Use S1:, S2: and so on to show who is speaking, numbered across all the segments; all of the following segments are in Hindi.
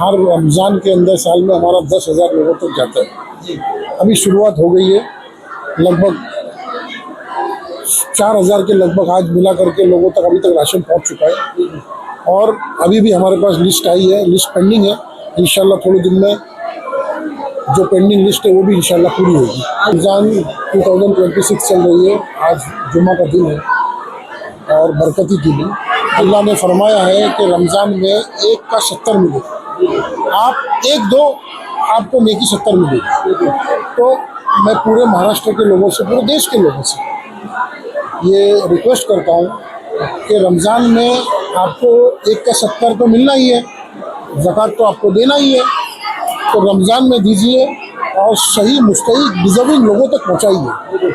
S1: हर रमज़ान के अंदर साल में हमारा 10,000 लोगों तक जाता है। अभी शुरुआत हो गई है, लगभग 4,000 के लगभग आज मिला करके लोगों तक अभी तक राशन पहुंच चुका है। और अभी भी हमारे पास लिस्ट आई है, लिस्ट पेंडिंग है। इंशाल्लाह थोड़े दिन में जो पेंडिंग लिस्ट है वो भी इंशाल्लाह पूरी होगी। रमज़ान 2026 चल रही है। आज जुम्मा का दिन है और बरकती दिन है। अल्लाह ने फरमाया है कि रमज़ान में एक का 70 मिले, आप एक दो आपको नेकी 70 मिलेगी। तो मैं पूरे महाराष्ट्र के लोगों से, पूरे देश के लोगों से ये रिक्वेस्ट करता हूँ कि रमज़ान में आपको एक का 70 तो मिलना ही है, ज़कात तो आपको देना ही है, तो रमज़ान में दीजिए और सही मुस्तहिक डिज़र्विंग लोगों तक पहुँचाइए।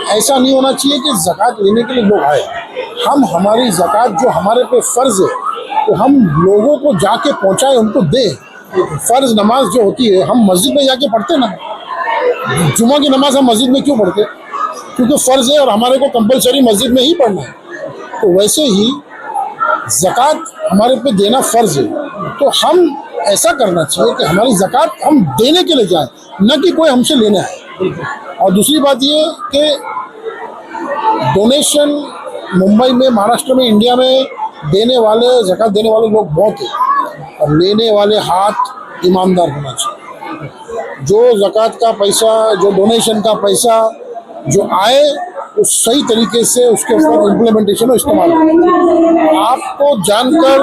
S1: ऐसा नहीं होना चाहिए कि ज़कात लेने के लिए लोग आए, हम हमारी ज़कात जो हमारे पे फ़र्ज़ है तो हम लोगों को जाके पहुँचाएं, उनको दें। फ़र्ज़ नमाज जो होती है हम मस्जिद में जाके पढ़ते ना, जुमा की नमाज हम मस्जिद में क्यों पढ़ते? क्योंकि फ़र्ज़ है और हमारे को कंपलसरी मस्जिद में ही पढ़ना है। तो वैसे ही ज़कात हमारे पे देना फ़र्ज़ है, तो हम ऐसा करना चाहिए कि हमारी ज़कात हम देने के लिए जाएं, न कि कोई हमसे लेना है। और दूसरी बात ये कि डोनेशन मुंबई में, महाराष्ट्र में, इंडिया में देने वाले, ज़कात देने वाले लोग बहुत हैं और लेने वाले हाथ ईमानदार होना चाहिए। जो ज़कात का पैसा, जो डोनेशन का पैसा जो आए उस सही तरीके से उसके ऊपर इम्प्लीमेंटेशन और इस्तेमाल हो। आपको जानकर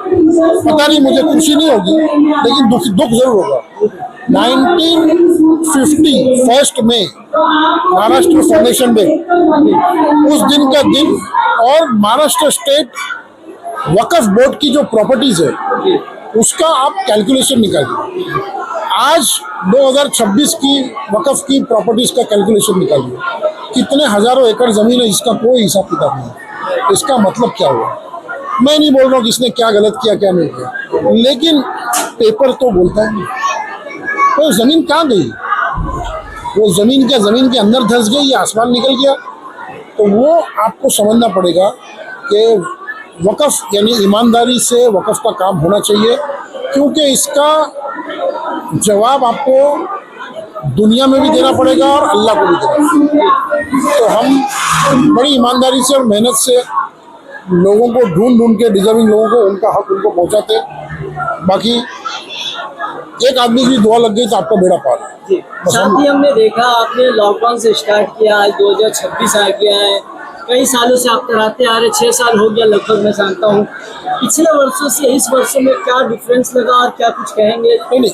S1: पता नहीं, मुझे खुशी नहीं होगी लेकिन दुख जरूर होगा। 1950 1 मई महाराष्ट्र फाउंडेशन डे, उस दिन का दिन, और महाराष्ट्र स्टेट वक्फ बोर्ड की जो प्रॉपर्टीज है उसका आप कैलकुलेशन निकालिए। आज 2026 की वक्फ की प्रॉपर्टीज का कैलकुलेशन निकालिए, कितने हजारों एकड़ जमीन है, इसका कोई हिसाब किताब नहीं। इसका मतलब क्या हुआ? मैं नहीं बोल रहा हूँ किसने क्या गलत किया क्या नहीं किया, लेकिन पेपर तो बोलता है। तो जमीन कहाँ गई? वो जमीन क्या जमीन के अंदर धंस गई या आसमान निकल गया? तो वो आपको समझना पड़ेगा कि वक़्फ़ यानी ईमानदारी से वक़्फ़ का काम होना चाहिए, क्योंकि इसका जवाब आपको दुनिया में भी देना पड़ेगा और अल्लाह को भी देना पड़ेगा। तो हम बड़ी ईमानदारी से और मेहनत से लोगों को ढूंढ के, डिजर्विंग लोगों को उनका हक उनको पहुंचाते। बाकी एक आदमी की दुआ लग गई तो आपका बेड़ा पार है।
S2: साथ ही हमने देखा आपने लॉकडाउन से स्टार्ट किया, आज 2026 आ गया है, कई सालों से आप कराते आ रहे, 6 साल हो गया लगभग, मैं जानता हूँ। पिछले वर्षों से इस वर्ष में क्या डिफरेंस लगा और क्या कुछ कहेंगे?
S1: नहीं,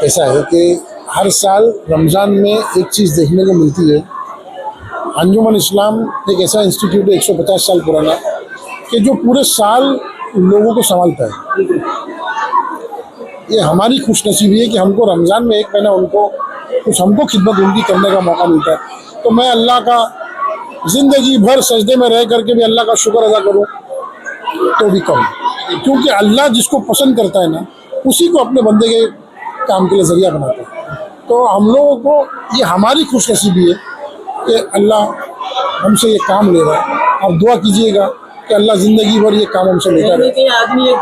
S1: ऐसा है कि हर साल रमज़ान में एक चीज़ देखने को मिलती है। अंजुमन इस्लाम एक ऐसा इंस्टीट्यूट है 150 साल पुराना, कि जो पूरे साल लोगों को संभालता है। ये हमारी खुशनसीबी है कि हमको रमज़ान में 1 महीना उनको कुछ, हमको खिदमत उनकी करने का मौका मिलता है। तो मैं अल्लाह का ज़िंदगी भर सजदे में रह करके भी अल्लाह का शुक्र अदा करूँ तो भी कम, क्योंकि अल्लाह जिसको पसंद करता है ना, उसी को अपने बंदे के काम के लिए ज़रिया बनाता है। तो हम लोगों को ये हमारी खुशनसीबी है कि अल्लाह हमसे ये काम ले रहा है। आप दुआ कीजिएगा कि अल्लाह ज़िंदगी भर ये काम हमसे लेता रहे।
S2: आदमी एक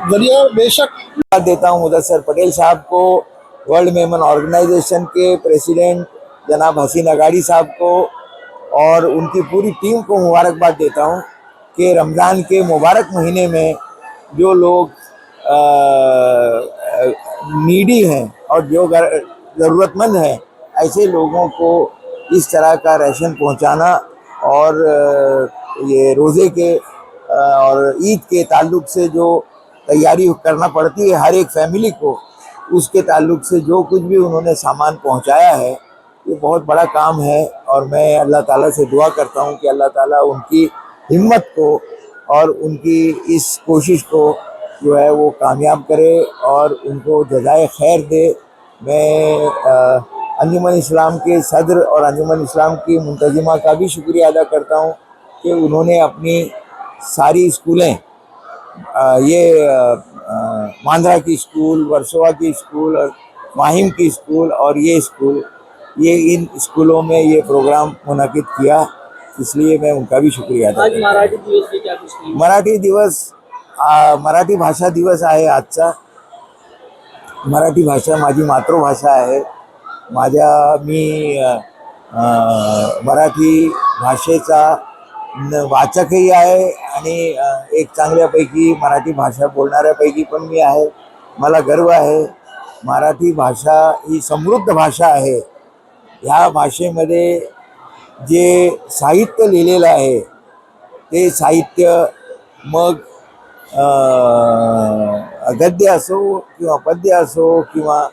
S1: जरिया बेशक
S3: देता हूँ मुदस्सर पटेल साहब को, वर्ल्ड मेमन ऑर्गेनाइजेशन के प्रेसिडेंट जनाब हसीन अगाड़ी साहब को और उनकी पूरी टीम को मुबारकबाद देता हूँ कि रमज़ान के मुबारक महीने में जो लोग नीडी हैं और जो ज़रूरतमंद हैं, ऐसे लोगों को इस तरह का राशन पहुँचाना और ये रोज़े के और ईद के ताल्लुक़ से जो तैयारी करना पड़ती है हर एक फैमिली को, उसके ताल्लुक़ से जो कुछ भी उन्होंने सामान पहुंचाया है, ये बहुत बड़ा काम है। और मैं अल्लाह ताला से दुआ करता हूं कि अल्लाह ताला उनकी हिम्मत को और उनकी इस कोशिश को जो है वो कामयाब करे और उनको जज़ाए खैर दे। मैं अंजुमन इस्लाम के सदर और अंजुमन इस्लाम की मुंतज़िमा का भी शुक्रिया अदा करता हूं कि उन्होंने अपनी सारी स्कूलें, ये मांद्रा की स्कूल, वर्सोवा की स्कूल और माहिम की स्कूल और ये स्कूल, ये इन स्कूलों में ये प्रोग्राम मुनक़िद किया, इसलिए मैं उनका भी शुक्रिया अदा करता हूँ।
S2: मराठी दिवस पे क्या कुछ?
S3: मराठी दिवस मराठी भाषा दिवस आहे आजचा. मराठी भाषा माझी मातृभाषा आहे. मी मराठी भाषेचा वाचकही आहे आणि एक चांगल्यापैकी मराठी भाषा बोलणाऱ्यापैकी पण मी आहे. मला गर्व आहे. मराठी भाषा ही समृद्ध भाषा आहे. ह्या भाषेमध्ये जे साहित्य लिहिलेलं आहे ते साहित्य मग गद्य असो किंवा पद्य असो किंवा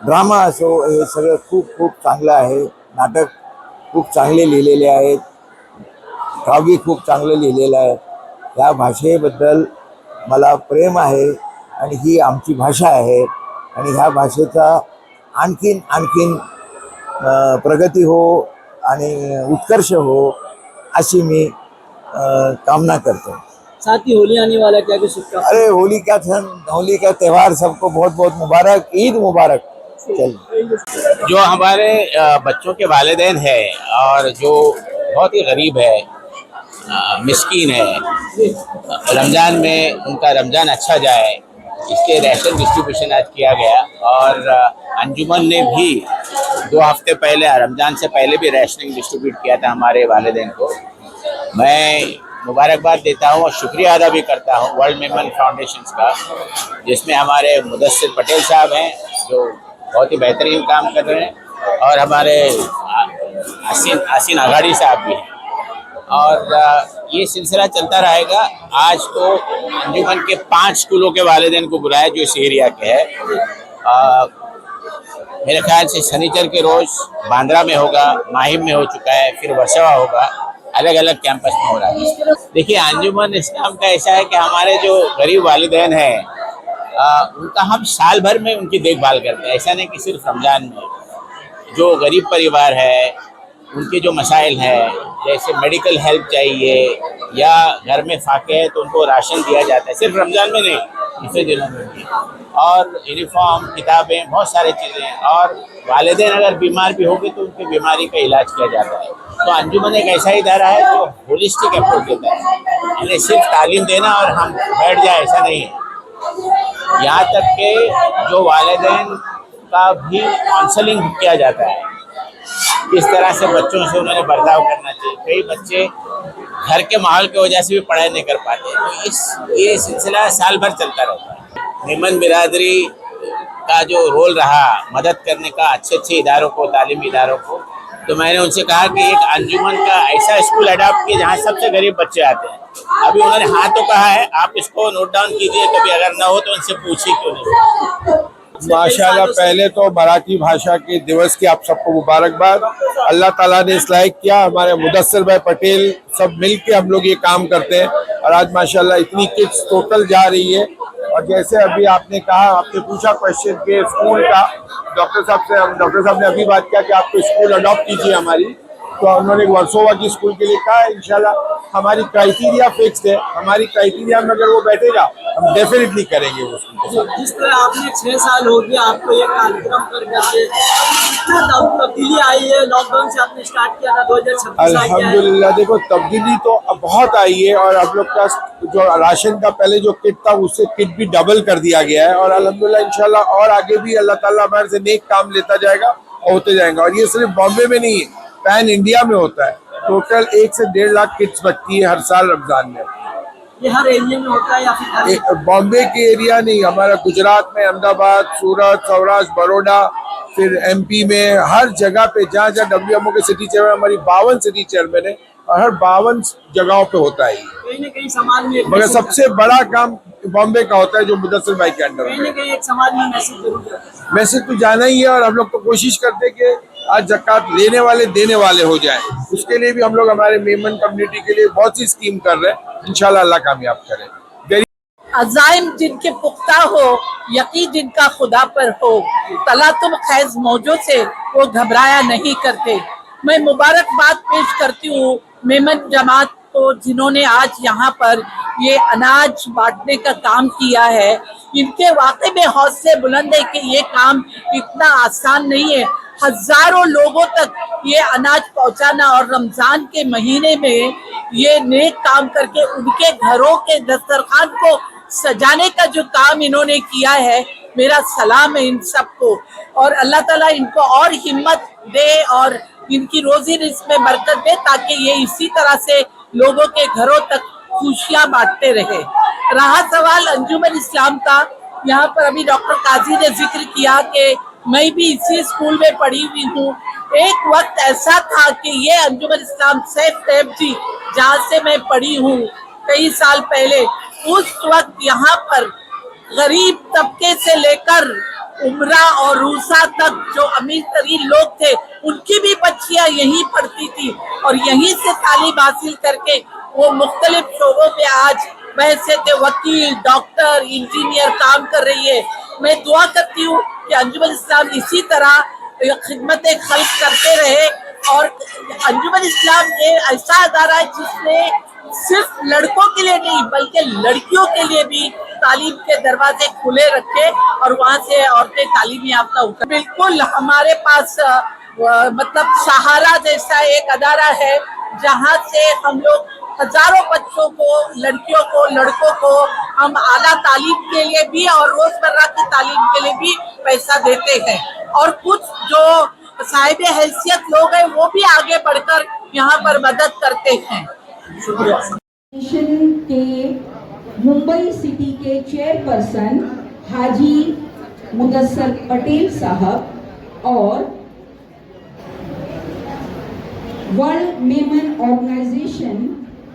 S3: ड्रामा असो, हे सगळं खूप खूप चांगलं आहे. नाटक खूप चांगले लिहिलेले आहेत. काव्य खूप चांगलं लिहिलेलं आहे. या भाषेबद्दल मला प्रेम आहे आणि ही आमची भाषा आहे आणि ह्या भाषेचा आणखीन प्रगती हो आणि उत्कर्ष हो अशी मी कामना करतो.
S2: साथ ही होली आने वाला, क्या कुछ शुभकामनाएं?
S3: अरे होली का त्यौहार सबको बहुत बहुत मुबारक. ईद मुबारक. चलिए,
S4: जो हमारे बच्चों के वालिदैन है और जो बहुत ही गरीब है, मिस्कीन है, रमज़ान में उनका रमज़ान अच्छा जाए इसके राशन डिस्ट्रीब्यूशन आज किया गया. और अंजुमन ने भी 2 हफ्ते पहले रमज़ान से पहले भी राशनिंग डिस्ट्रीब्यूट किया था हमारे वालिदैन को. मैं मुबारकबाद देता हूँ और शुक्रिया अदा भी करता हूँ वर्ल्ड मेमन फाउंडेशन का, जिसमें हमारे मुदस्सिर पटेल साहब हैं जो बहुत ही बेहतरीन काम कर रहे हैं, और हमारे आसिन आघाड़ी साहब भी हैं. और ये सिलसिला चलता रहेगा. आज तो अंजुमन के 5 स्कूलों के वालिदैन को बुलाया जो इस एरिया के है. मेरे ख्याल से शनिचर के रोज़ बांद्रा में होगा, माहिम में हो चुका है, फिर वर्सोवा होगा, अलग अलग कैंपस में हो रहा है. देखिए, अंजुमन इस्लाम का ऐसा है कि हमारे जो गरीब वालिदैन हैं उनका हम साल भर में उनकी देखभाल करते हैं. ऐसा नहीं कि सिर्फ रमज़ान में. जो गरीब परिवार है उनके जो मसाइल हैं, जैसे मेडिकल हेल्प चाहिए या घर में फाके है तो उनको राशन दिया जाता है, सिर्फ रमज़ान में नहीं, दूसरे दिनों में भी. और यूनिफॉर्म, किताबें, बहुत सारी चीज़ें. और वालिदैन अगर बीमार भी होंगे तो उनकी बीमारी का इलाज किया जाता है. तो अंजुमन एक ऐसा इदारा है जो होलिस्टिक अप्रोच देता है, यानी सिर्फ तालीम देना और हम बैठ जाए ऐसा नहीं है. यहाँ तक के जो वालिदैन का भी काउंसलिंग किया जाता है, किस तरह से बच्चों से उन्होंने बर्ताव करना चाहिए. कई बच्चे घर के माहौल की वजह से भी पढ़ाई नहीं कर पाते. तो ये सिलसिला साल भर चलता रहता है. मेमन बिरादरी का जो रोल रहा मदद करने का अच्छे इदारों को, तालीमी इदारों को, तो मैंने उनसे कहा कि एक अंजुमन का ऐसा स्कूल अडॉप्ट किए जहाँ सबसे गरीब बच्चे आते हैं. अभी उन्होंने हाँ तो कहा है, आप इसको नोट डाउन कीजिए, कभी अगर ना हो तो उनसे पूछिए क्यों नहीं.
S5: माशाल्लाह, पहले तो मराठी भाषा के दिवस की आप सबको मुबारकबाद. अल्लाह ताला ने इस लायक किया. हमारे मुदस्सिर भाई पटेल सब मिलके हम लोग ये काम करते हैं और आज माशाल्लाह इतनी किड्स टोटल जा रही है. और जैसे अभी आपने कहा, आपने पूछा क्वेश्चन के स्कूल का, डॉक्टर साहब ने अभी बात किया कि आपको स्कूल अडॉप्ट कीजिए हमारी, तो उन्होंने वर्सोवा की स्कूल के लिए कहा है. इंशाल्लाह हमारी क्राइटेरिया फिक्स्ड है. हमारी क्राइटेरिया में अगर वो बैठेगा हम डेफिनेटली करेंगे वो स्कूल.
S2: जिस तरह आपने 6 साल हो गया आपको ये कार्यक्रम कर करके, कितना तब्दीली आई है. लॉकडाउन से आपने स्टार्ट किया था, 2026
S5: अल्हम्दुलिल्लाह. देखो, तब्दीली तो अब बहुत आई है और अब लोग का जो राशन का पहले जो किट था उससे किट भी डबल कर दिया गया है. और अल्हम्दुलिल्लाह इंशाल्लाह और आगे भी अल्लाह ताला हमारे से नेक काम लेता जाएगा और होते जाएगा. और ये सिर्फ बॉम्बे में नहीं है, पैन इंडिया में होता है. टोटल 1 से 1.5 लाख किट्स बचती है हर साल रमजान में.
S2: ये हर एरिया में होता है या फिर
S5: बॉम्बे के एरिया नहीं, हमारा गुजरात में, अहमदाबाद, सूरत, सौराष्ट्र, बड़ौदा, फिर एमपी में, हर जगह पे जहाँ जहाँ WMO के सिटी चेयरमैन, हमारी 52 सिटी चेयरमैन है और हर 52 जगहों पे होता है.
S2: कहीं न कहीं समाज में,
S5: मगर सबसे बड़ा काम बॉम्बे का होता है जो मुदस्सिर भाई के अंडर
S2: कहीं न कहीं एक समाज में मैसेज जरूर जाता है.
S5: मैसेज तो जाना ही है. और हम लोग तो कोशिश करते हैं कि आज ज़कात लेने वाले देने वाले हो जाए. उसके लिए भी हम लोग हमारे मेमन कम्युनिटी के लिए बहुत सी स्कीम कर रहे हैं. इंशाल्लाह अल्लाह कामयाब करे.
S6: अज़ाइम जिनके पुख्ता हो, यकीन जिनका खुदा पर हो, तलातुल खैज़ मौजों से वो घबराया नहीं करते. मैं मुबारकबाद पेश करती हूँ मेमन जमात को, जिन्होंने आज यहाँ पर ये अनाज बांटने का काम किया है. इनके वाकई में हौसले बुलंद है कि ये काम इतना आसान नहीं है. हजारों लोगों तक ये अनाज पहुंचाना और रमजान के महीने में ये नेक काम करके उनके घरों के दस्तरखान को सजाने का जो काम इन्होंने किया है, मेरा सलाम है इन सबको। और अल्लाह ताला इनको और हिम्मत दे और इनकी रोजी रिज़्क में बरकत दे, ताकि ये इसी तरह से लोगों के घरों तक खुशियां बांटते रहे। रहा सवाल अंजुमन इस्लाम का, यहाँ पर अभी डॉक्टर काजी ने जिक्र किया कि मैं भी इसी स्कूल में पढ़ी हुई हूँ। एक वक्त ऐसा था कि ये अंजुमन इस्लाम सैफ तैयब जी, जहाँ से मैं पढ़ी हूँ कई साल पहले, उस वक्त यहाँ पर गरीब तबके से लेकर उमरा और रूसा तक जो अमीर तरीन लोग थे, उनकी भी बच्चियां यहीं पढ़ती थी और यहीं से तालीम हासिल करके वो मुख्तलिफ शोबों पे आज बहसियत वकील, डॉक्टर, इंजीनियर काम कर रही है। मैं दुआ करती हूँ कि अंजुमन इस्लाम इसी तरह खिदमत खल्क करते रहे। और अंजुमन इस्लाम ऐसा अदारा है जिसने सिर्फ लड़कों के लिए नहीं बल्कि लड़कियों के लिए भी तालीम के दरवाजे खुले रखे और वहाँ से औरतें तालीम याफ्ता होकर। बिल्कुल हमारे पास मतलब सहारा जैसा एक अदारा है, जहाँ से हम लोग हजारों बच्चों को, लड़कियों को, लड़कों को हम आला तालीम के लिए भी और रोजमर्रा की तालीम के लिए भी पैसा देते हैं। और कुछ जो साहिब हैसियत लोग हैं वो भी आगे बढ़कर यहाँ पर मदद करते हैं। शुक्रिया।
S7: के मुंबई सिटी के चेयरपर्सन हाजी मुदस्सर पटेल साहब और वर्ल्ड मेमन ऑर्गेनाइजेशन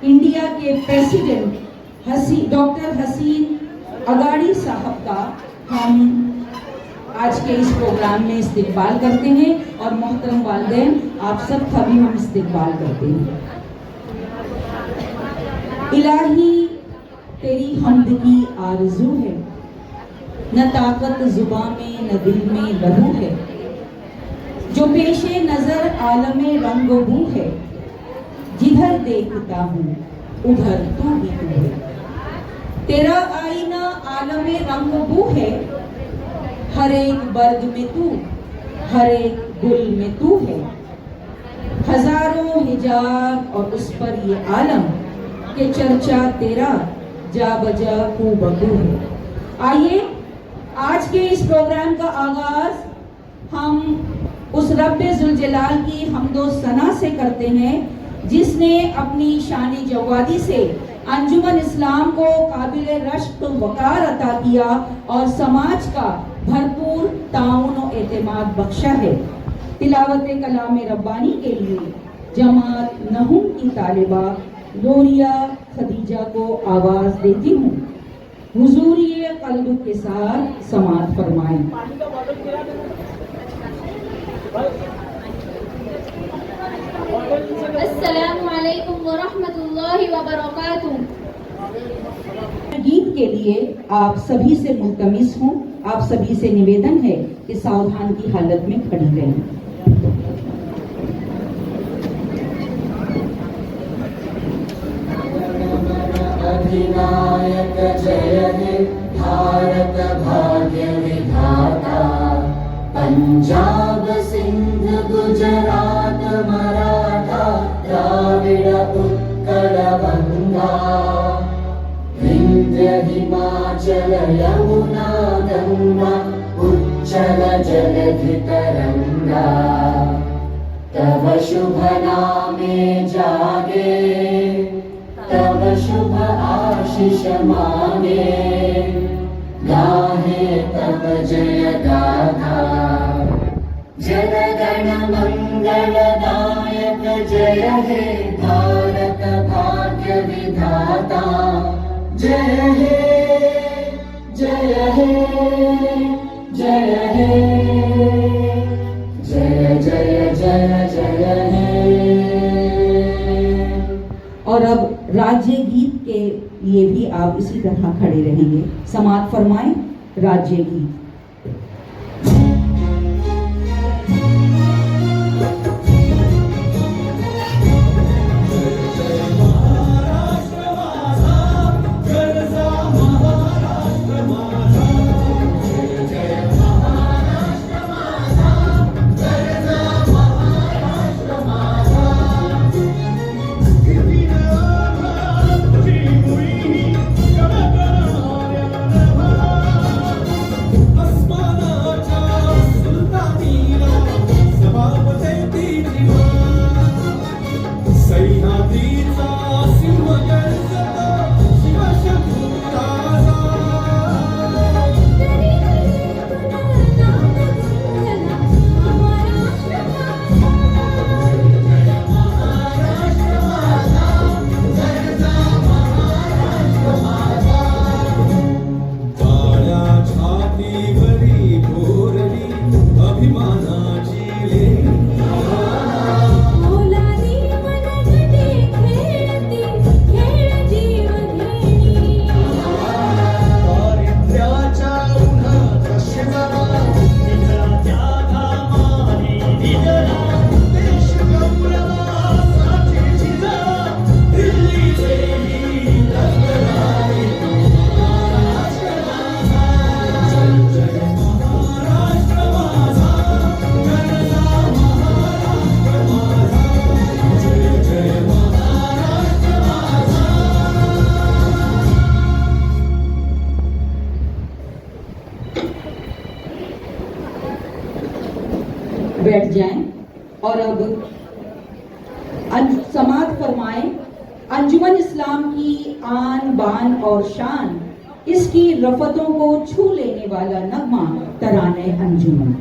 S7: इंडिया के प्रेसिडेंट डॉक्टर हसीन अगाड़ी साहब का हम आज के इस प्रोग्राम में इस्तेकबाल करते हैं और मोहतरम वालिदैन आप सब का भी हम इस्तेकबाल करते हैं। इलाही तेरी हम्द की आरज़ू है, न ताकत जुबां में न दिल में लहू है, जो पेशे नजर आलमे रंग बू है, जिधर देखता हूँ उधर तू ही तू है। तेरा आईना आलमे रंग बू है, हर एक बर्ग में तू, हर एक गुल में तू है। हजारों हिजाब और उस पर ये आलम के चर्चा तेरा जा बजा को बकू है। आइए आज के इस प्रोग्राम का आगाज हम उस रब्बे जुल जलाल की हम्दो सना से करते हैं, जिसने अपनी शानी जवादी से अंजुमन इस्लाम को काबिल रश्क वकार अता किया और समाज का भरपूर ताउन और एतमाद बख्शा है। तिलावत कलाम रब्बानी के लिए जमात नहुम की तालिबा लोरिया खदीजा को आवाज देती हूँ। हुजूरिये कल्ब के साथ समात फरमाएं।
S8: अस्सलामु अलैकुम व रहमतुल्लाहि व बरकातुहू।
S7: गीत के लिए आप सभी से मुल्तमिस हूँ, आप सभी से निवेदन है कि सावधान की हालत में खड़ी रहें।
S9: अधिनायक जय हे भारत भाग्य विधाता, पंजाब सिंध गुजरात मराठा द्राविड़ उत्कल गंगा, विंध्य हिमाचल यमुना गंगा उच्चल जलधि तरंगा, तव शुभ नामे जागे, तव शुभ आशीष मांगे, गाहे तब जय गाथा। जनगण मंगलदायक जय हे भारत भाग्य विधाता, जय हे जय हे जय हे जय जय जय जय हे।
S7: और अब राज्य गीत के लिए भी आप इसी तरह खड़े रहेंगे। समात फरमाएं राज्य गीत। बैठ जाएं और अब समाअत फरमाएं। अंजुमन इस्लाम की आन बान और शान, इसकी रफतों को छू लेने वाला नगमा तराने अंजुमन।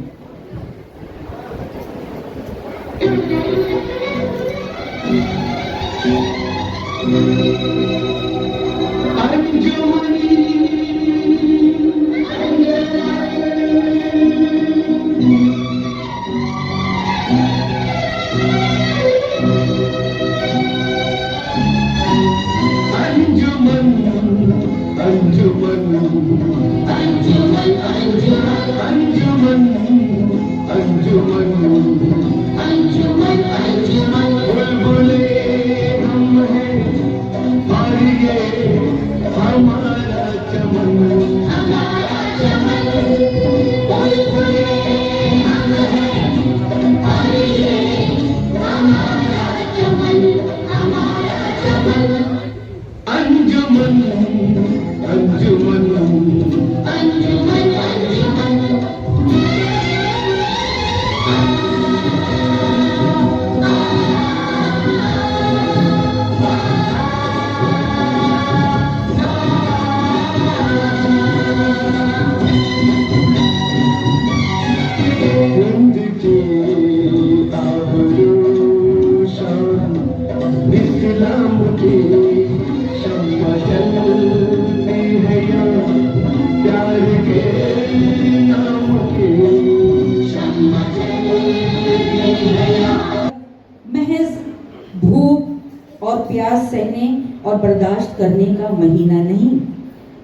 S7: और प्यास सहने और बर्दाश्त करने का महीना नहीं,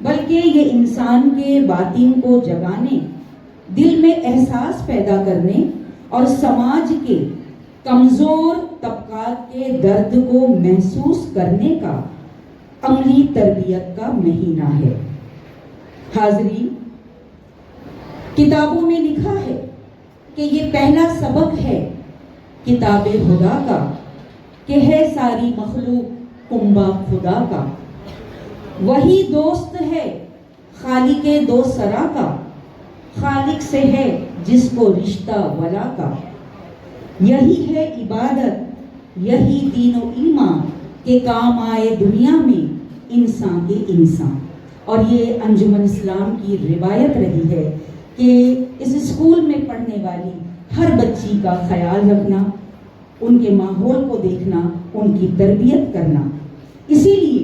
S7: बल्कि ये इंसान के बातिन को जगाने, दिल में एहसास पैदा करने और समाज के कमजोर तबकात के दर्द को महसूस करने का अमली तरबियत का महीना है। हाज़रीन, किताबों में लिखा है कि ये पहला सबक है किताबे खुदा का, कि है सारी मखलूक कुंबा खुदा का। वही दोस्त है खालिके दो सरा का, खालिक से है जिसको रिश्ता वला का। यही है इबादत, यही दीनो ईमान के काम आए दुनिया में इंसान के इंसान। और ये अंजुमन इस्लाम की रिवायत रही है कि इस स्कूल में पढ़ने वाली हर बच्ची का ख्याल रखना, उनके माहौल को देखना, उनकी तरबियत करना। इसीलिए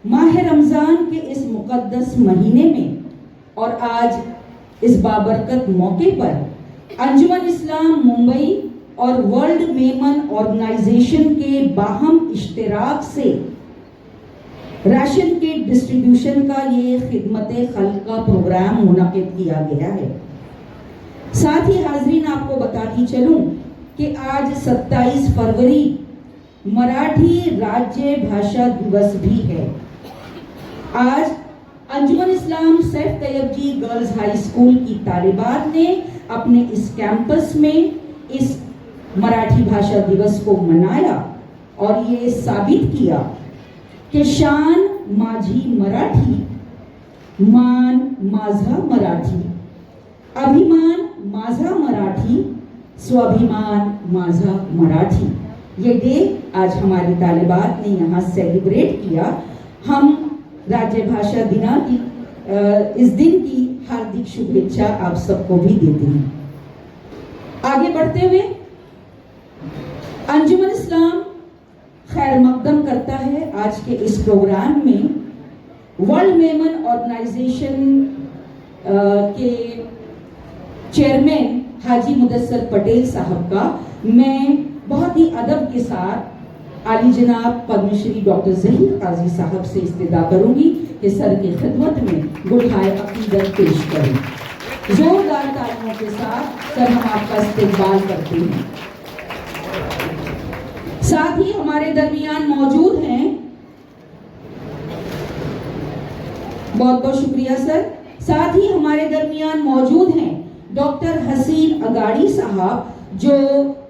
S7: माह रमज़ान के इस मुक़द्दस महीने में और आज इस बाबरकत मौके पर अंजुमन इस्लाम मुंबई और वर्ल्ड मेमन ऑर्गेनाइजेशन के बाहम इश्तिराक से राशन के डिस्ट्रीब्यूशन का ये खिदमत खल्क का प्रोग्राम मुनक़िद किया गया है। साथ ही हाज़रीन, आपको बताती चलूं कि आज 27 फरवरी मराठी राज्य भाषा दिवस भी है। आज अंजुमन इस्लाम सैफ तैयब जी गर्ल्स हाई स्कूल की तालिबात ने अपने इस कैंपस में इस मराठी भाषा दिवस को मनाया और ये साबित किया कि शान माझी मराठी, मान माझा मराठी, अभिमान माझा मराठी, स्वाभिमान माझा मराठी। ये डे आज हमारी तालिबात ने यहाँ सेलिब्रेट किया। हम राज्य भाषा दिना की इस दिन की हार्दिक शुभेच्छा आप सबको भी देते हैं। आगे बढ़ते हुए अंजुमन इस्लाम खैर मकदम करता है आज के इस प्रोग्राम में वर्ल्ड मेमन ऑर्गेनाइजेशन के चेयरमैन हाजी मुदस्सर पटेल साहब का मैं बहुत ही अदब के साथ आली जनाब पद्मश्री डॉक्टर ज़हीर काजी साहब से इस्तदा करूंगी कि सर की खिदमत में गुलहाए अकीदत पेश करें। जोरदार तालियों के साथ सर हम आपका इस्तकबाल करते हैं। साथ ही हमारे दरमियान मौजूद हैं, बहुत बहुत शुक्रिया सर। साथ ही हमारे दरमियान मौजूद हैं डॉक्टर हसीन अगाड़ी साहब जो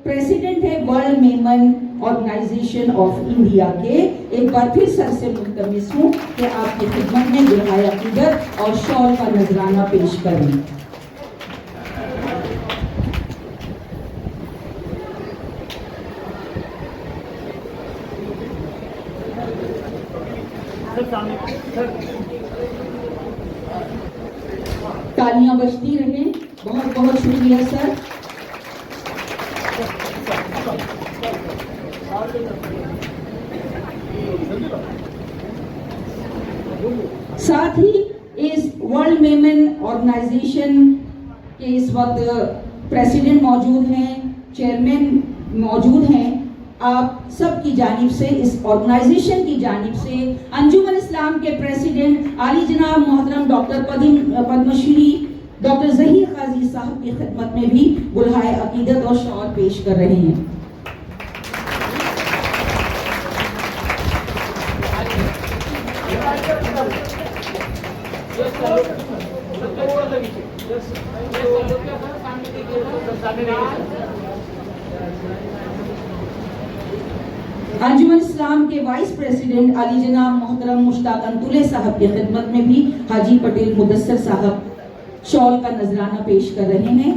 S7: प्रेसिडेंट है world Memon organization of India के। एक बार फिर सर से मुल्तमिस हूँ कि आपकी खिदमत में दुआए अकीदत और शॉल का नजराना पेश करें। तालियां बजती रहें। बहुत बहुत शुक्रिया सर। साथ ही इस वर्ल्ड मेमन ऑर्गेनाइजेशन के इस वक्त प्रेसिडेंट मौजूद हैं, चेयरमैन मौजूद हैं। आप सब की जानिब से, इस ऑर्गेनाइजेशन की जानिब से अंजुमन इस्लाम के प्रेसिडेंट आली जनाब मोहतरम डॉक्टर पद्मश्री डॉक्टर ज़हीर काजी साहब की खिदमत में भी गुलहाए अकीदत और शॉल पेश कर रहे हैं। अंजुमन इस्लाम के वाइस प्रेसिडेंट आली जनाब मोहतरम मुश्ताक अंतुले साहब की खिदमत में भी हाजी पटेल मुदस्सर साहब शॉल का नजराना पेश कर रहे हैं।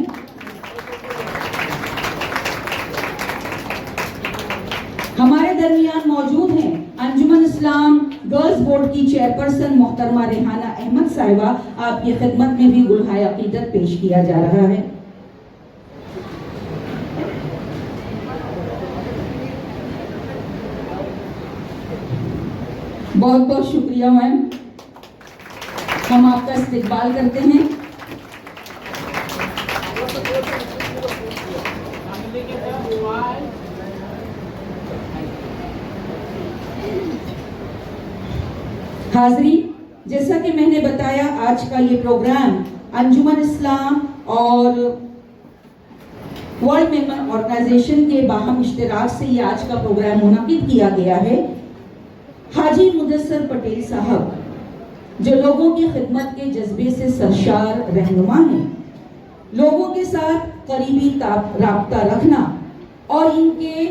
S7: हमारे दरमियान मौजूद हैं अंजुमन इस्लाम गर्ल्स बोर्ड की चेयरपर्सन मोहतरमा रेहाना अहमद साहिबा। आपकी खिदमत में भी गुलहाए अकीदत पेश किया जा रहा है। बहुत बहुत शुक्रिया मैम, हम आपका इस्तकबाल करते हैं। हाज़री, जैसा कि मैंने बताया आज का ये प्रोग्राम अंजुमन इस्लाम और वर्ल्ड मेमन ऑर्गेनाइजेशन के बाहम इश्तिराक से ये आज का प्रोग्राम मुनक़िद किया गया है। हाजी मुदस्सर पटेल साहब जो लोगों की खिदमत के जज्बे से सरशार रहनुमा हैं, लोगों के साथ करीबी राब्ता रखना और इनके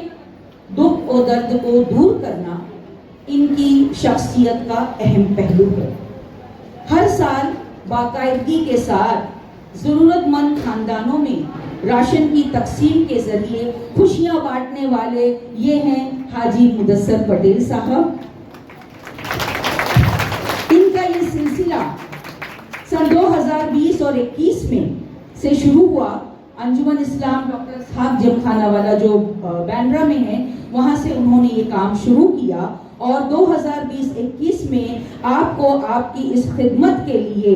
S7: दुख और दर्द को दूर करना इनकी शख्सियत का अहम पहलू है। हर साल बाकायदगी के साथ ज़रूरतमंद खानदानों में राशन की तकसीम के जरिए खुशियां बांटने वाले ये हैं हाजी मुदस्सर पटेल साहब। इनका ये सिलसिला सन 2020 और 21 में से शुरू हुआ। अंजुमन इस्लाम डॉक्टर साहब जमखाना वाला जो बैंड्रा में है, वहाँ से उन्होंने ये काम शुरू किया और 2020-21 में आपको आपकी इस खिदमत के लिए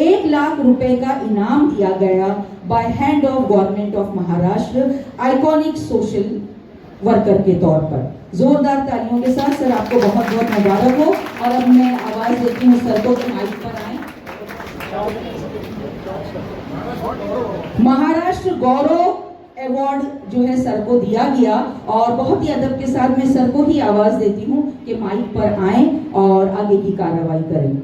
S7: 1 लाख रुपए का इनाम दिया गया by hand of government of Maharashtra iconic social worker के तौर पर। जोरदार तालियों के साथ सर आपको बहुत बहुत मुबारक हो। और अब मैं आवाज देती हूँ सर को कि माइक पर आए। महाराष्ट्र गौरव अवार्ड जो है सर को दिया गया और बहुत ही अदब के साथ मैं सर को ही आवाज देती हूँ कि माइक पर आए और आगे की कार्रवाई करें।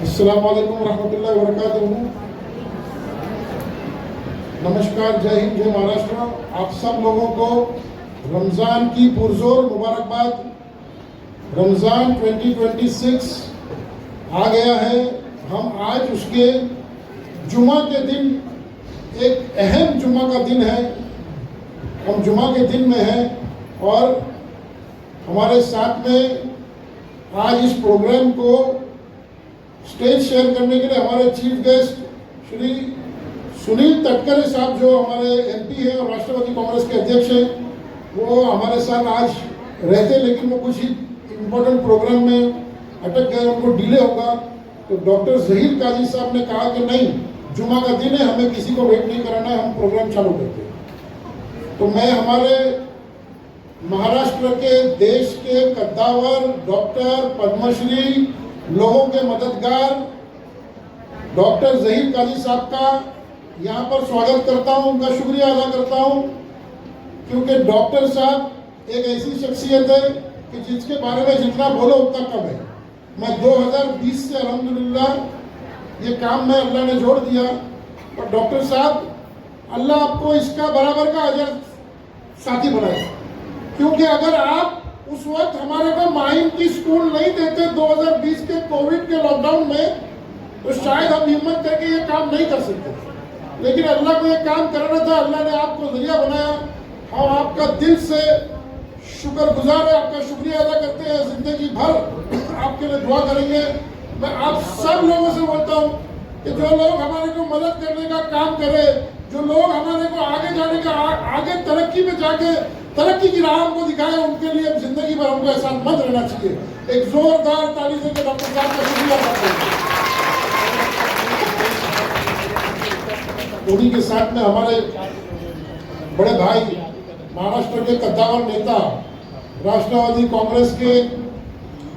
S1: अस्सलाम वालेकुम रहमतुल्लाहि व बरकातुहू। नमस्कार, जय हिंद, जय महाराष्ट्र। आप सब लोगों को रमज़ान की पुरजोर मुबारकबाद। रमज़ान 2026 आ गया है। हम आज उसके जुमा के दिन, एक अहम जुमा का दिन है, हम जुमा के दिन में हैं और हमारे साथ में आज इस प्रोग्राम को स्टेज शेयर करने के लिए हमारे चीफ गेस्ट श्री सुनील तटकरे साहब जो हमारे एमपी हैं और राष्ट्रवादी कांग्रेस के अध्यक्ष हैं, वो हमारे साथ आज रहते, लेकिन वो कुछ ही इम्पोर्टेंट प्रोग्राम में अटक गए, उनको डिले होगा। तो डॉक्टर जहीर काजी साहब ने कहा कि नहीं, जुमा का दिन है, हमें किसी को वेट नहीं कराना है, हम प्रोग्राम चालू करते हैं। तो मैं हमारे महाराष्ट्र के देश के कद्दावर डॉक्टर, पद्मश्री, लोगों के मददगार डॉक्टर जहीर काजी साहब का यहाँ पर स्वागत करता हूँ, उनका शुक्रिया अदा करता हूँ, क्योंकि डॉक्टर साहब एक ऐसी शख्सियत है कि जिसके बारे में जितना बोलो उतना कम है। मैं 2020 से अल्हम्दुलिल्लाह ये काम में अल्लाह ने जोड़ दिया, और डॉक्टर साहब अल्लाह आपको इसका बराबर का अजर साथी बनाए, क्योंकि अगर आप उस वक्त हमारे को माहिम की स्कूल नहीं देते 2020 के कोविड के लॉकडाउन में, तो शायद हम हिम्मत करके ये काम नहीं कर सकते। लेकिन अल्लाह को ये काम करना था, अल्लाह ने आपको जरिया बनाया। हम आपका दिल से शुक्रगुजार है, आपका शुक्रिया अदा करते हैं, जिंदगी भर आपके लिए दुआ करेंगे। मैं आप सब लोगों से बोलता हूँ कि जो लोग हमारे को मदद करने का काम करे, जो लोग हमारे को आगे जाने का, आगे तरक्की में जाके तरक्की की राह हमको दिखाए, उनके लिए जिंदगी भर हमको एहसास मत रहना चाहिए। एक जोरदार ताली देकर डॉक्टर साहब का शुक्रिया करते हैं। उन्हीं के साथ में हमारे बड़े भाई महाराष्ट्र के कद्दावर नेता, राष्ट्रवादी कांग्रेस के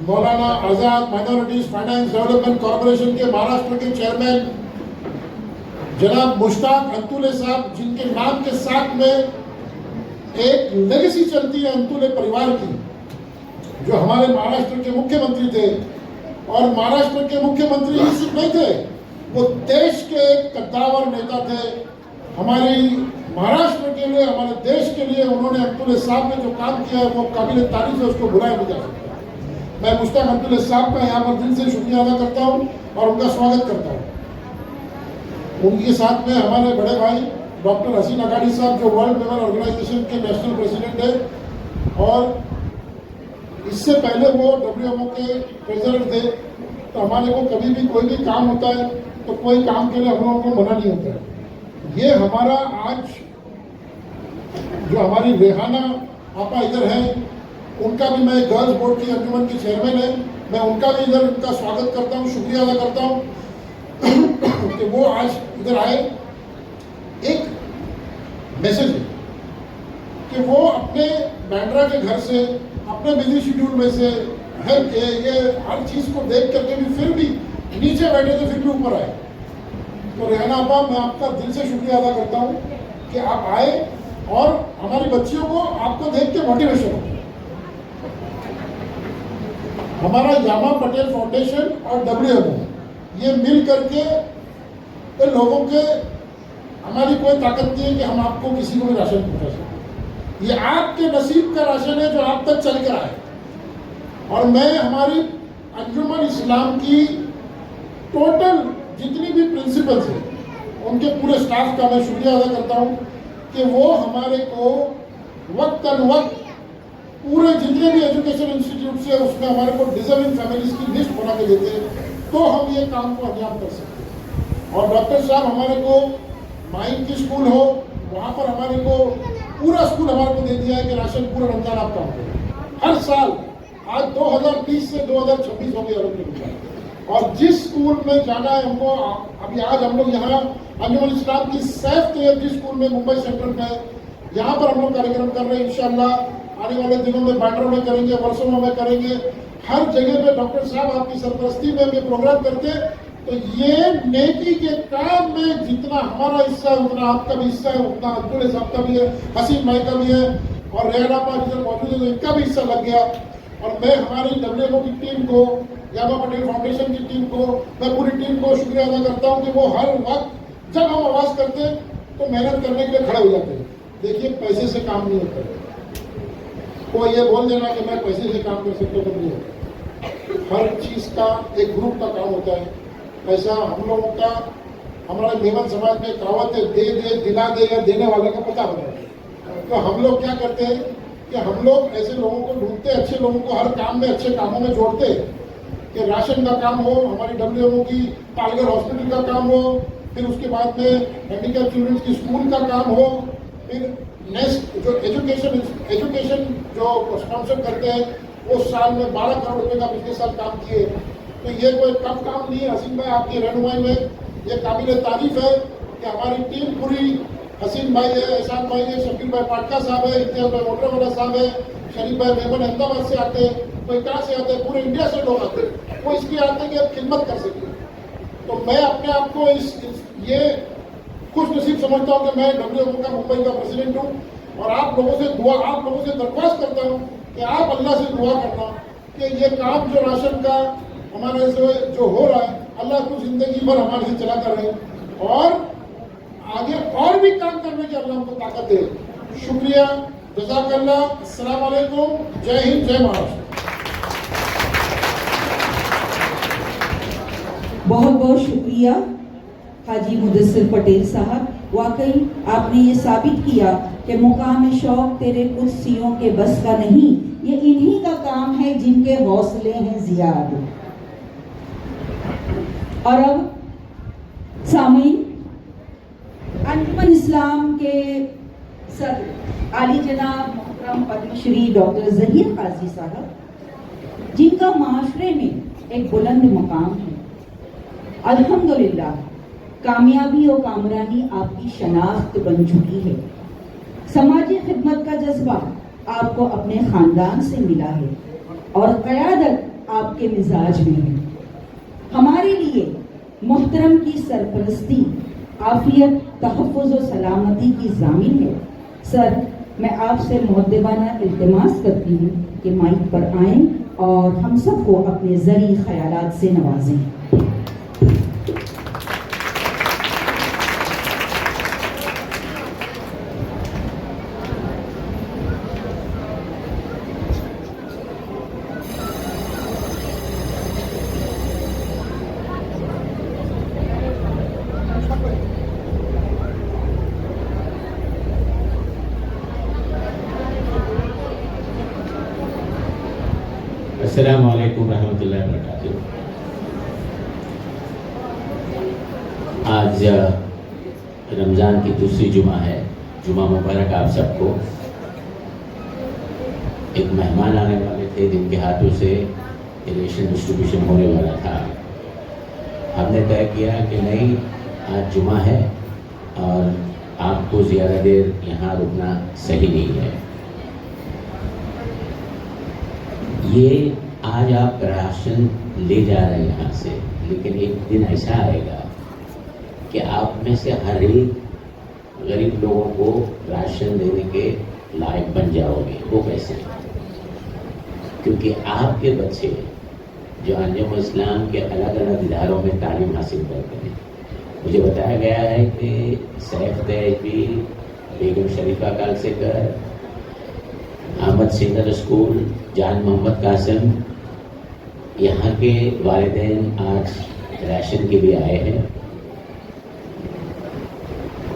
S1: Maulana Azad minorities finance development corporation के महाराष्ट्र के चेयरमैन जनाब मुश्ताक अंतुले साहब, जिनके नाम के साथ में एक लेगेसी चलती है अंतुले परिवार की, जो हमारे महाराष्ट्र के मुख्यमंत्री थे। और महाराष्ट्र के मुख्यमंत्री ही सिर्फ नहीं थे, वो देश के एक कद्दावर नेता थे। हमारी महाराष्ट्र के लिए, हमारे देश के लिए उन्होंने, अंतुले साहब ने जो काम किया है वो काबिल तारीफ है, उसको भुलाया नहीं जा सकता। मैं मुश्ताक अंतुले साहब का यहाँ पर दिल से शुक्रिया अदा करता हूँ और उनका स्वागत करता हूँ। उनके साथ में हमारे बड़े भाई डॉक्टर हसीन अगाड़ी साहब, जो वर्ल्ड लेवल ऑर्गेनाइजेशन के नेशनल प्रेसिडेंट है, और इससे पहले वो WMO के प्रेसिडेंट थे। तो हमारे को कभी भी कोई भी काम होता है तो कोई काम के लिए हम लोगों को मना नहीं होता है। ये हमारा आज जो हमारी रेहाना आपा इधर है, उनका भी, मैं गर्ल्स बोर्ड की अंजुमन की चेयरमैन है, मैं उनका भी इधर उनका स्वागत करता हूँ, शुक्रिया अदा करता हूँ कि वो आज इधर आए। एक मैसेज है कि वो अपने बैंड्रा के घर से, अपने बिजी शेड्यूल में से ये हर चीज़ को देख करके भी फिर भी नीचे बैठे थे, फिर भी ऊपर आए। तो रेहाना आपा, मैं आपका दिल से शुक्रिया अदा करता हूँ कि आप आए और हमारी बच्चियों को आपको देख के मोटिवेशन हो। हमारा यामा पटेल फाउंडेशन और WMO ये मिल करके तो लोगों के, हमारी कोई ताकत नहीं है कि हम आपको किसी को भी राशन पहुंचा सकें। ये आपके नसीब का राशन है जो आप तक चल कर आए। और मैं हमारी अंजुमन इस्लाम की टोटल जितनी भी प्रिंसिपल्स हैं, उनके पूरे स्टाफ का मैं शुक्रिया अदा करता हूँ कि वो हमारे को वक्तन वक्त पूरे जितने भी एजुकेशन इंस्टीट्यूट से उसमें हमारे को डिजर्विंग फैमिलीज की लिस्ट बना के देते हैं, तो हम ये काम को अंजाम कर सकते हैं। और डॉक्टर साहब हमारे को माइन की स्कूल हो, वहाँ पर हमारे को पूरा स्कूल हमारे को दे दिया है कि राशन पूरा रमजान आप काम करें हर साल। आज 2020 से 2026 हो गया अलहमदुलिल्लाह। और जिस स्कूल में जाना है हमको, अभी आज हम लोग यहाँ अंजुमन इस्लाम की सैफ तैयब स्कूल में मुंबई सेंट्रल में, यहाँ पर हम लोग कार्यक्रम कर रहे हैं। इंशाल्लाह आने वाले दिनों में बैंड्रा में करेंगे, वर्षों में करेंगे, हर जगह पे डॉक्टर साहब आपकी सरपरस्ती में ये प्रोग्राम करते। तो ये नेकी के काम में जितना हमारा हिस्सा है उतना आपका भी हिस्सा है, उतना अब्दुल साहब का भी है, हसीन भाई का भी है, और रेहाना पा जिधर मौजूद है तो इनका भी हिस्सा लग गया। और मैं हमारी WMO की टीम को, यामा पटेल फाउंडेशन की टीम को, मैं पूरी टीम को शुक्रिया अदा करता हूँ कि वो हर वक्त जब हम आवाज़ करते हैं तो मेहनत करने के लिए खड़े हो जाते हैं। देखिए, पैसे से काम नहीं होता है। कोई ये बोल देना कि मैं पैसे से काम कर सकता हूँ तो नहीं होता। हर चीज़ का एक ग्रुप का काम होता है। पैसा हम लोगों का, हमारा मेमन समाज में कहावत है, दे दे दिला दे या देने वाले का पता होता है। तो हम लोग क्या करते हैं कि हम लोग ऐसे लोगों को ढूंढते, अच्छे लोगों को हर काम में, अच्छे कामों में जोड़ते हैं कि राशन का काम हो, हमारी WMO की पालघर हॉस्पिटल का काम हो, फिर उसके बाद में हैंडीकैप चिल्ड्रंस की स्कूल का काम हो, फिर नेक्स्ट जो एजुकेशन जो स्पॉन्सर करते हैं वो साल में 12 करोड़ रुपए का पिछले साल काम किए। तो ये कोई कम काम नहीं है। हसीन भाई आपकी रहनुमाई में ये काबिल तारीफ है कि हमारी टीम पूरी, हसीन भाई है, एहसान भाई है, शकील भाई पाटका साहब है, इम्तियाज भाई मोटरवाला साहब है, शरीफ भाई मेहमान अहमदाबाद से आते हैं, कोई कहाँ से आते हैं, पूरे इंडिया से लोग आते हैं। वो इसलिए आते हैं कि आप खिदमत कर सकें। तो मैं अपने आप को ये खुश नसीब समझता हूँ कि मैं WHO का मुंबई का प्रेसिडेंट हूँ और आप लोगों से दरख्वास्त करता हूँ कि आप अल्लाह से दुआ करना कि ये काम जो राशन का हमारे से जो हो रहा है, अल्लाह को जिंदगी भर हमारे से चलाता रहे और आगे और भी काम करने की अल्लाह हमको ताकत दे। शुक्रिया, जज़ाकल्लाह, अस्सलाम वालेकुम, जय हिंद, जय महाराष्ट्र।
S7: बहुत बहुत शुक्रिया हाजी मुदस्सिर पटेल साहब। वाकई आपने ये साबित किया कि मुकाम शौक तेरे कुर्सियों के बस का नहीं, ये इन्हीं का काम है जिनके हौसले हैं ज़ियाद। और अब सामीन, अंजुमन इस्लाम के सर आली जनाब मोहतरम पद्मश्री डॉक्टर ज़हीर काजी साहब, जिनका माशरे में एक बुलंद मकाम है, अल्हम्दुलिल्लाह कामयाबी और कामरानी आपकी शनाख्त बन चुकी है। समाजी खिदमत का जज्बा आपको अपने खानदान से मिला है और क़यादत आपके मिजाज में है। हमारे लिए मोहतरम की सरपरस्ती आफियत, तहफ़्फ़ुज़ और सलामती की ज़ामिन है। सर, मैं आपसे मुअद्दबाना इल्तिमास करती हूँ कि माइक पर आएँ और हम सबको अपने ज़री ख़यालात से नवाजें।
S4: अस्सलामु अलैकुम रहमतुल्लाहि व बरकातुहू। आज रमज़ान की दूसरी जुमा है। जुमा मुबारक आप सबको। एक मेहमान आने वाले थे जिनके हाथों से रेशन डिस्ट्रीब्यूशन होने वाला था। हमने तय किया कि नहीं, आज जुमा है और आपको ज़्यादा देर यहाँ रुकना सही नहीं है। ये आज आप राशन ले जा रहे हैं यहाँ से, लेकिन एक दिन ऐसा आएगा कि आप में से हर एक गरीब लोगों को राशन देने के लायक बन जाओगे। वो कैसे? क्योंकि आपके बच्चे जो अंजुम इस्लाम के अलग अलग इदारों में तालीम हासिल करते हैं। मुझे बताया गया है कि सैफ तैयबी, बेगम शरीफा कालसेकर, अहमद सिंगर स्कूल, जान मोहम्मद कासिम, यहाँ के वालिदैन आज राशन के लिए आए हैं।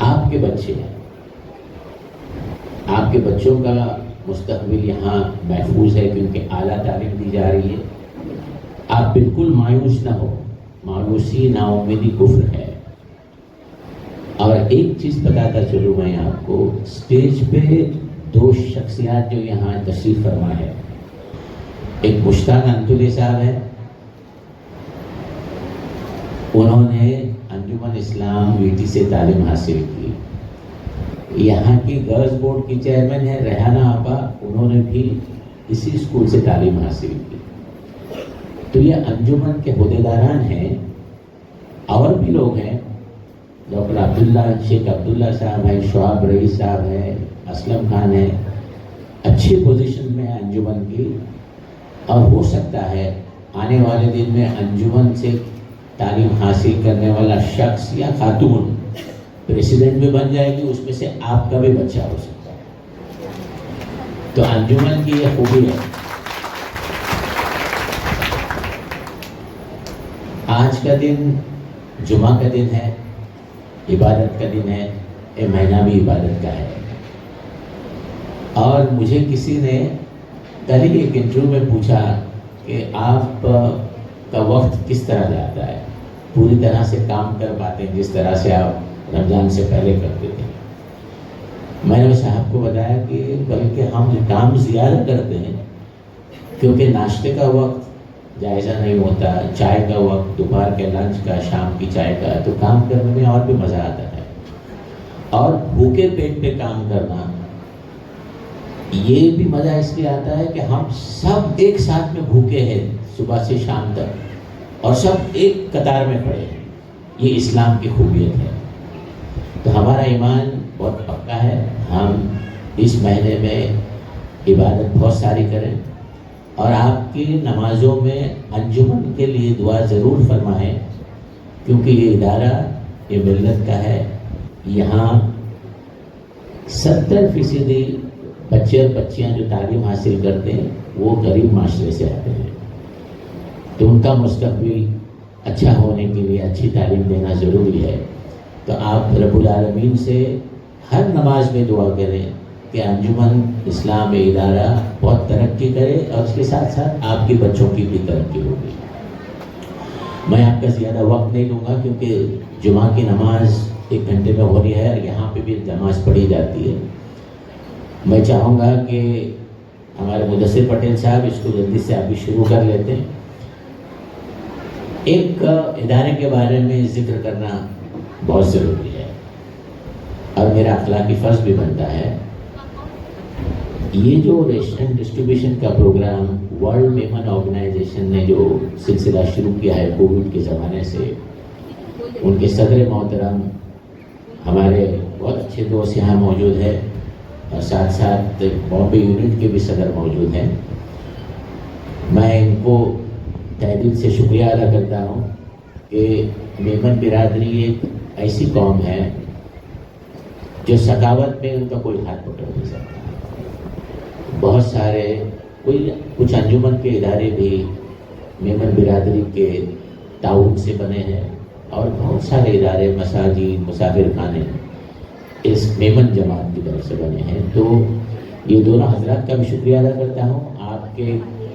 S4: आपके बच्चे, आपके बच्चों का मुस्तकबिल यहाँ महफूज है क्योंकि आला तालीम दी जा रही है। आप बिल्कुल मायूस ना हो। मायूसी नाउम्मीदी कुफ्र है। और एक चीज़ बताता चलूँ मैं आपको, स्टेज पे दो शख्सियात जो यहाँ तशरीफ फरमा है, एक मुश्ताक अंतुले साहब है, उन्होंने अंजुमन इस्लाम वीटी से तालीम हासिल की। यहाँ की गर्ल्स बोर्ड की चेयरमैन है रेहाना आपा, उन्होंने भी इसी स्कूल से तालीम हासिल की। तो ये अंजुमन के हुदेदारान हैं। और भी लोग हैं, डॉक्टर अब्दुल्ला, शेख अब्दुल्ला साहब हैं, शुआब रईस साहब हैं, असलम खान है। अच्छी पोजीशन में है अंजुमन की। और हो सकता है आने वाले दिन में अंजुमन से तालीम हासिल करने वाला शख्स या खातून प्रेसिडेंट भी बन जाएगी, उसमें से आपका भी बच्चा हो सकता है। तो अंजुमन की यह खूबी है। आज का दिन जुमा का दिन है, इबादत का दिन है। ये महीना भी इबादत का है। और मुझे किसी ने कल ही एक इंटरव्यू में पूछा कि आप का वक्त किस तरह जाता है, पूरी तरह से काम कर पाते हैं जिस तरह से आप रमज़ान से पहले करते थे? मैंने साहब को बताया कि बल्कि हम काम ज़्यादा करते हैं, क्योंकि नाश्ते का वक्त जायज़ा नहीं होता, चाय का वक्त, दोपहर के लंच का, शाम की चाय का, तो काम करने में और भी मज़ा आता है। और भूखे पेट पे काम करना, ये भी मज़ा इसलिए आता है कि हम सब एक साथ में भूखे हैं सुबह से शाम तक, और सब एक कतार में खड़े हैं। ये इस्लाम की खूबियत है। तो हमारा ईमान बहुत पक्का है। हम इस महीने में इबादत बहुत सारी करें, और आपकी नमाज़ों में अंजुमन के लिए दुआ ज़रूर फरमाएं, क्योंकि ये इदारा ये मिल्लत का है। यहाँ 70% बच्चे और बच्चियाँ जो तालीम हासिल करते हैं वो गरीब माशरे से आते हैं, तो उनका मुस्तकबिल अच्छा होने के लिए अच्छी तालीम देना ज़रूरी है। तो आप रब्बुल आलमीन से हर नमाज में दुआ करें कि अंजुमन इस्लाम इदारा बहुत तरक्की करे, और उसके साथ साथ आपके बच्चों की भी तरक्की होगी। मैं आपका ज़्यादा वक्त नहीं लूँगा, क्योंकि जुमा की नमाज 1 घंटे में हो रही है और यहाँ पे भी नमाज पढ़ी जाती है। मैं चाहूँगा कि हमारे मुदस्सिर पटेल साहब इसको जल्दी से अभी शुरू कर लेते हैं। एक इदारे के बारे में जिक्र करना बहुत ज़रूरी है, और मेरा अखलाकी फ़र्ज भी बनता है। ये जो रेशन डिस्ट्रीब्यूशन का प्रोग्राम वर्ल्ड मेमन ऑर्गेनाइजेशन ने जो सिलसिला शुरू किया है कोविड के ज़माने से, उनके सदर मोहतरम हमारे बहुत अच्छे दोस्त यहाँ मौजूद है, और साथ साथ बॉम्बे यूनिट के भी सदर मौजूद हैं। मैं इनको तहे दिल से शुक्रिया अदा करता हूँ कि मेमन बिरादरी एक ऐसी कौम है जो सखावत में उनका कोई हाथ पकड़ नहीं सकता। बहुत सारे कुछ अंजुमन के इदारे भी मेमन बिरादरी के ताउन से बने हैं, और बहुत सारे इदारे मसाजिद, मुसाफिर खाने इस मेमन जमात की तरफ से बने हैं। तो ये दोनों हजरात का भी शुक्रिया अदा करता हूँ, आपके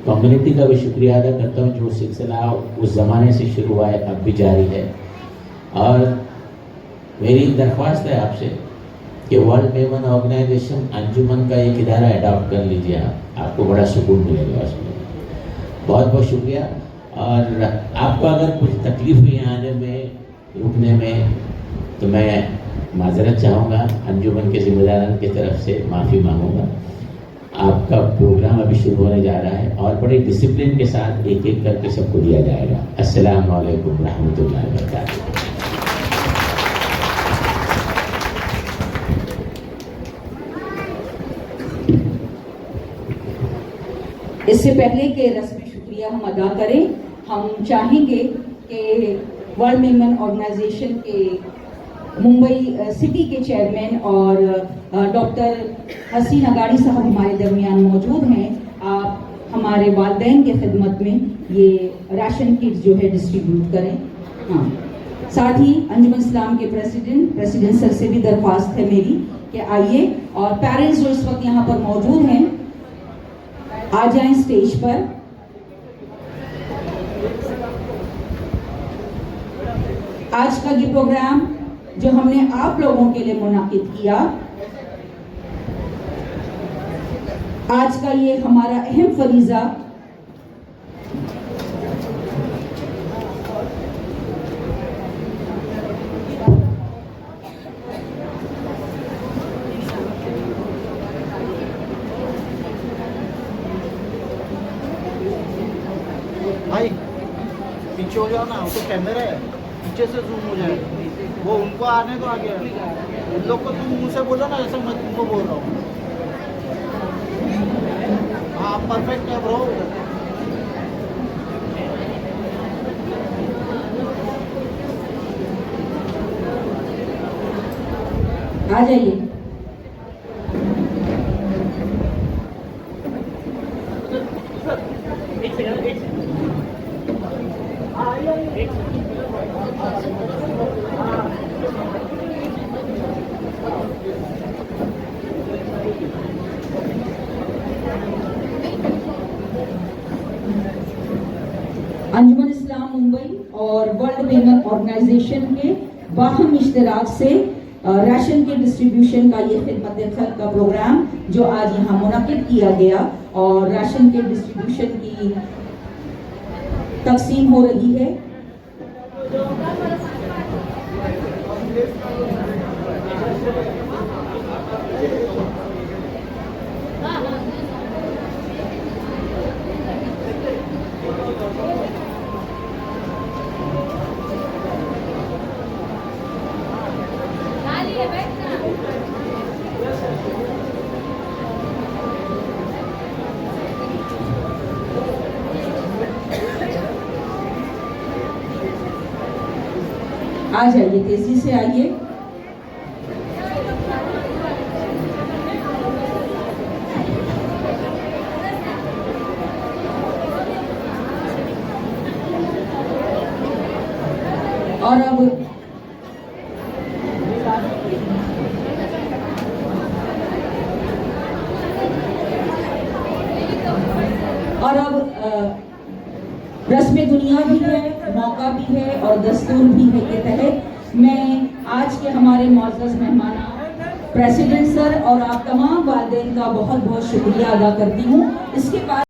S4: कम्युनिटी का भी शुक्रिया अदा करता हूँ। जो सिलसिला उस ज़माने से शुरू हुआ है अब भी जारी है, और मेरी दरख्वास्त है आपसे कि वर्ल्ड मेमन ऑर्गेनाइजेशन अंजुमन का एक इदारा अडॉप्ट कर लीजिए आप, आपको बड़ा सुकून मिलेगा उसमें। बहुत बहुत शुक्रिया। और आपको अगर कुछ तकलीफ हुई आने में, रुकने में, तो मैं माजरत चाहूँगा, अंजुमन के ज़िम्मेदारान की तरफ से माफ़ी मांगूँगा। आपका प्रोग्राम अभी शुरू होने जा रहा है, और बड़े डिसिप्लिन के साथ एक एक करके सबको दिया जाएगा। अस्सलाम वालेकुम रहमतुल्लाहि व बरकातहू।
S7: इससे पहले कि रस्मी शुक्रिया हम अदा करें, हम चाहेंगे कि वर्ल्ड मेमन ऑर्गेनाइजेशन के मुंबई सिटी के चेयरमैन और डॉक्टर हसीन अगाड़ी साहब हमारे दरमियान मौजूद हैं। आप हमारे वालिदैन के खिदमत में ये राशन किट जो है डिस्ट्रीब्यूट करें। हाँ, साथ ही अंजुमन इस्लाम के प्रेसिडेंट सर से भी दरख्वास्त है मेरी कि आइए, और पेरेंट्स जो इस वक्त यहाँ पर मौजूद हैं आ जाएं स्टेज पर। आज का ये प्रोग्राम जो हमने आप लोगों के लिए मुनाकिद किया, आज का ये हमारा अहम फरीजा
S10: भाई पीछे हो जाओ ना, तो कैमरा है पीछे से जूम हो जाएगा, वो उनको आने दो आगे। उन लोग को तुम मुंह से बोलो ना, ऐसा मैं तुमको बोल रहा हूँ। हाँ परफेक्ट है ब्रो।
S7: आ जाइए। अंजुमन इस्लाम मुंबई और वर्ल्ड मेमन ऑर्गेनाइजेशन के बाहम इश्तराक से राशन के डिस्ट्रीब्यूशन का ये खिदमत खल्क का प्रोग्राम जो आज यहाँ मुनक्किद किया गया और राशन के डिस्ट्रीब्यूशन की तकसीम हो रही है। आ जाइए, तेजी से आइए। और अब रस्म दुनिया भी है, मौका भी है और दस्तूर भी है के तहत मैं आज के हमारे मुअज़्ज़ज़ मेहमान प्रेसिडेंट सर और आप तमाम वालिदैन का बहुत बहुत शुक्रिया अदा करती हूँ। इसके बाद